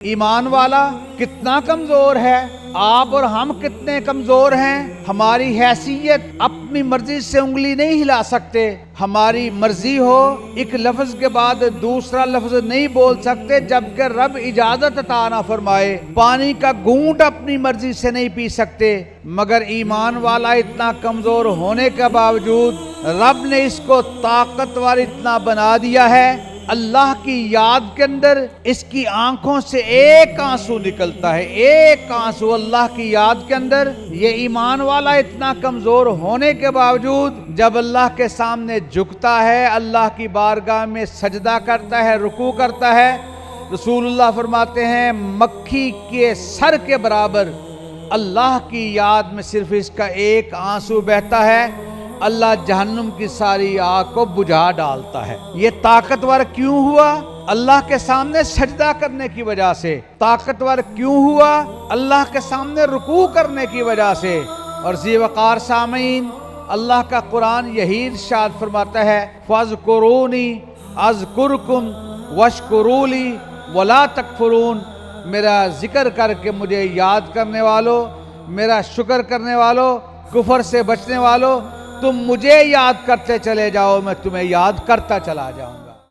ایمان والا کتنا کمزور ہے، آپ اور ہم کتنے کمزور ہیں۔ ہماری حیثیت اپنی مرضی سے انگلی نہیں ہلا سکتے، ہماری مرضی ہو ایک لفظ کے بعد دوسرا لفظ نہیں بول سکتے جبکہ رب اجازت عطا نہ فرمائے، پانی کا گھونٹ اپنی مرضی سے نہیں پی سکتے، مگر ایمان والا اتنا کمزور ہونے کے باوجود رب نے اس کو طاقتور اتنا بنا دیا ہے، اللہ کی یاد کے اندر اس کی آنکھوں سے ایک آنسو نکلتا ہے، ایک آنسو اللہ کی یاد کے اندر۔ یہ ایمان والا اتنا کمزور ہونے کے باوجود جب اللہ کے سامنے جھکتا ہے، اللہ کی بارگاہ میں سجدہ کرتا ہے، رکوع کرتا ہے، رسول اللہ فرماتے ہیں مکھی کے سر کے برابر اللہ کی یاد میں صرف اس کا ایک آنسو بہتا ہے، اللہ جہنم کی ساری آگ کو بجھا ڈالتا ہے۔ یہ طاقتور کیوں ہوا؟ اللہ کے سامنے سجدہ کرنے کی وجہ سے۔ طاقتور کیوں ہوا؟ اللہ کے سامنے رکوع کرنے کی وجہ سے۔ اور ذی وقار سامعین، اللہ کا قرآن یہی ارشاد فرماتا ہے فَاذْكُرُونِي أَذْكُرْكُمْ وَاشْكُرُوا لِي وَلَا تَكْفُرُونَ۔ میرا ذکر کر کے مجھے یاد کرنے والوں، میرا شکر کرنے والوں، کفر سے بچنے والوں، تم مجھے یاد کرتے چلے جاؤ، میں تمہیں یاد کرتا چلا جاؤں گا۔